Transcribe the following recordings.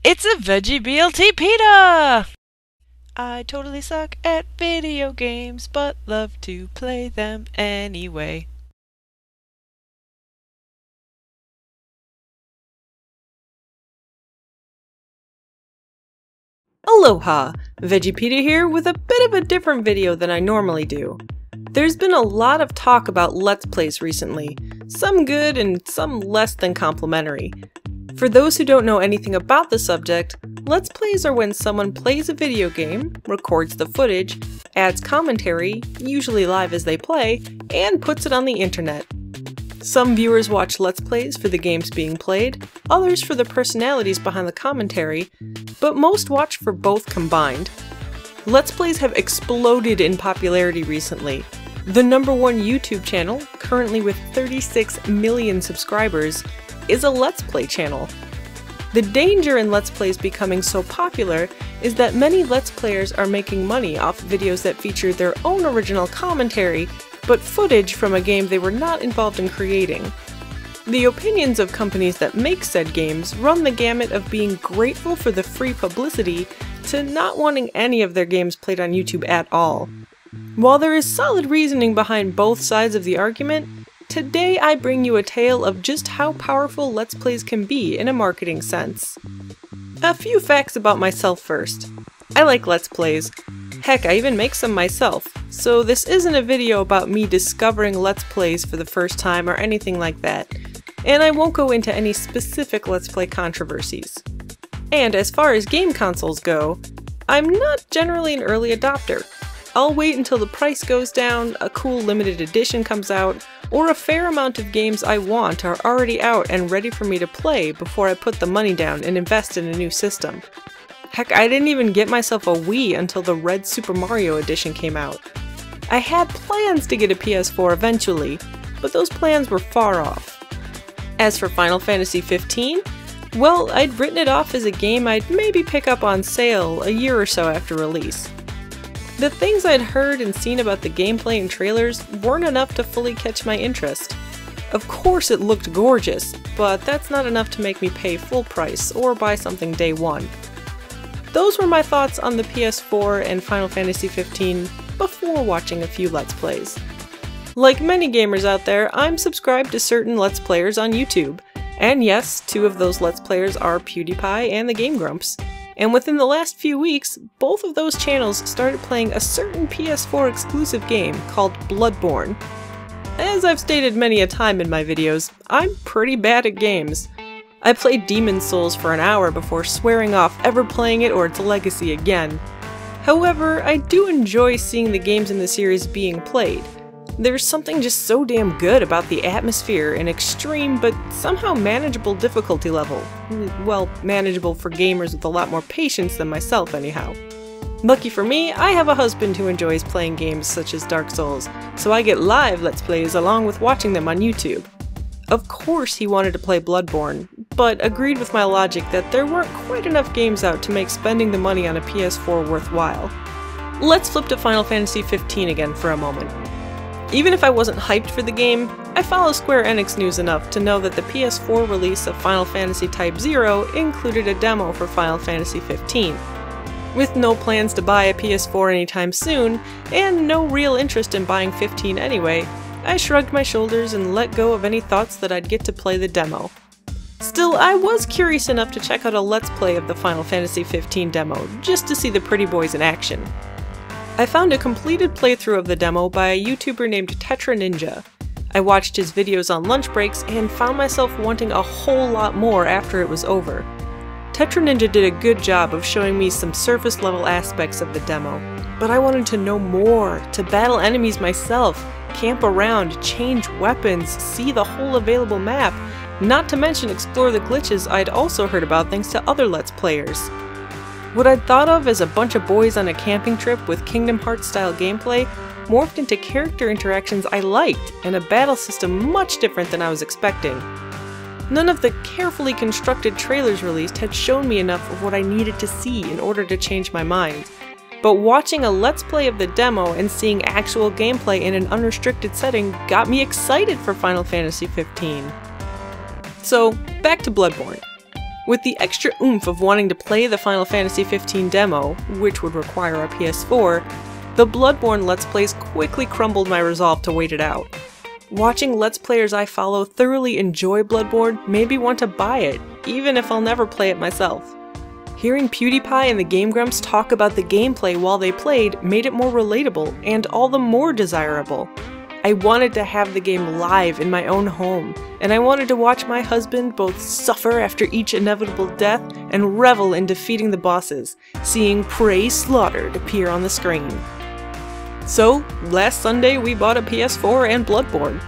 It's a veggie I totally suck at video games, but love to play them anyway. Aloha! VeggiePeta here with a bit of a different video than I normally do. There's been a lot of talk about Let's Plays recently, some good and some less than complimentary. For those who don't know anything about the subject, Let's Plays are when someone plays a video game, records the footage, adds commentary, usually live as they play, and puts it on the internet. Some viewers watch Let's Plays for the games being played, others for the personalities behind the commentary, but most watch for both combined. Let's Plays have exploded in popularity recently. The #1 YouTube channel, currently with 36 million subscribers, is a Let's Play channel. The danger in Let's Plays becoming so popular is that many Let's Players are making money off videos that feature their own original commentary, but footage from a game they were not involved in creating. The opinions of companies that make said games run the gamut of being grateful for the free publicity to not wanting any of their games played on YouTube at all. While there is solid reasoning behind both sides of the argument, today I bring you a tale of just how powerful Let's Plays can be in a marketing sense. A few facts about myself first. I like Let's Plays. Heck, I even make some myself, so this isn't a video about me discovering Let's Plays for the first time or anything like that, and I won't go into any specific Let's Play controversies. And as far as game consoles go, I'm not generally an early adopter. I'll wait until the price goes down, a cool limited edition comes out, or a fair amount of games I want are already out and ready for me to play before I put the money down and invest in a new system. Heck, I didn't even get myself a Wii until the Red Super Mario Edition came out. I had plans to get a PS4 eventually, but those plans were far off. As for Final Fantasy 15, well, I'd written it off as a game I'd maybe pick up on sale a year or so after release. The things I'd heard and seen about the gameplay and trailers weren't enough to fully catch my interest. Of course it looked gorgeous, but that's not enough to make me pay full price or buy something day one. Those were my thoughts on the PS4 and Final Fantasy 15 before watching a few Let's Plays. Like many gamers out there, I'm subscribed to certain Let's Players on YouTube, and yes, two of those Let's Players are PewDiePie and the Game Grumps. And within the last few weeks, both of those channels started playing a certain PS4 exclusive game called Bloodborne. As I've stated many a time in my videos, I'm pretty bad at games. I played Demon's Souls for an hour before swearing off ever playing it or its legacy again. However, I do enjoy seeing the games in the series being played. There's something just so damn good about the atmosphere and extreme but somehow manageable difficulty level. Well, manageable for gamers with a lot more patience than myself anyhow. Lucky for me, I have a husband who enjoys playing games such as Dark Souls, so I get live Let's Plays along with watching them on YouTube. Of course he wanted to play Bloodborne, but agreed with my logic that there weren't quite enough games out to make spending the money on a PS4 worthwhile. Let's flip to Final Fantasy 15 again for a moment. Even if I wasn't hyped for the game, I follow Square Enix news enough to know that the PS4 release of Final Fantasy Type 0 included a demo for Final Fantasy 15. With no plans to buy a PS4 anytime soon, and no real interest in buying 15 anyway, I shrugged my shoulders and let go of any thoughts that I'd get to play the demo. Still, I was curious enough to check out a Let's Play of the Final Fantasy 15 demo, just to see the pretty boys in action. I found a completed playthrough of the demo by a YouTuber named Tetra Ninja. I watched his videos on lunch breaks and found myself wanting a whole lot more after it was over. Tetra Ninja did a good job of showing me some surface level aspects of the demo, but I wanted to know more, to battle enemies myself, camp around, change weapons, see the whole available map, not to mention explore the glitches I'd also heard about thanks to other Let's Players. What I'd thought of as a bunch of boys on a camping trip with Kingdom Hearts style gameplay morphed into character interactions I liked and a battle system much different than I was expecting. None of the carefully constructed trailers released had shown me enough of what I needed to see in order to change my mind. But watching a Let's Play of the demo and seeing actual gameplay in an unrestricted setting got me excited for Final Fantasy 15. So, back to Bloodborne. With the extra oomph of wanting to play the Final Fantasy XV demo, which would require a PS4, the Bloodborne Let's Plays quickly crumbled my resolve to wait it out. Watching Let's Players I follow thoroughly enjoy Bloodborne made me want to buy it, even if I'll never play it myself. Hearing PewDiePie and the Game Grumps talk about the gameplay while they played made it more relatable and all the more desirable. I wanted to have the game live in my own home, and I wanted to watch my husband both suffer after each inevitable death and revel in defeating the bosses, seeing prey slaughtered appear on the screen. So, last Sunday we bought a PS4 and Bloodborne,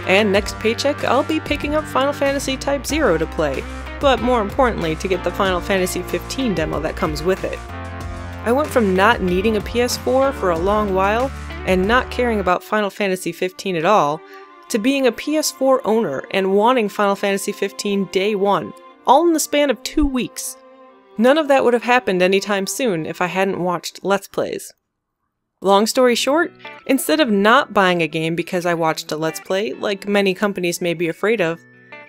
and next paycheck I'll be picking up Final Fantasy Type 0 to play, but more importantly to get the Final Fantasy XV demo that comes with it. I went from not needing a PS4 for a long while, and not caring about Final Fantasy XV at all, to being a PS4 owner and wanting Final Fantasy XV day one, all in the span of 2 weeks. None of that would have happened anytime soon if I hadn't watched Let's Plays. Long story short, instead of not buying a game because I watched a Let's Play, like many companies may be afraid of,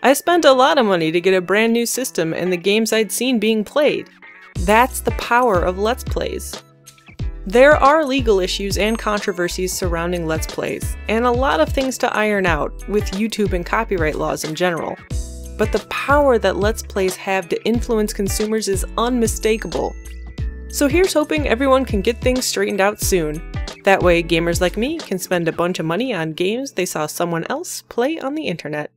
I spent a lot of money to get a brand new system and the games I'd seen being played. That's the power of Let's Plays. There are legal issues and controversies surrounding Let's Plays, and a lot of things to iron out, with YouTube and copyright laws in general. But the power that Let's Plays have to influence consumers is unmistakable. So here's hoping everyone can get things straightened out soon. That way gamers like me can spend a bunch of money on games they saw someone else play on the internet.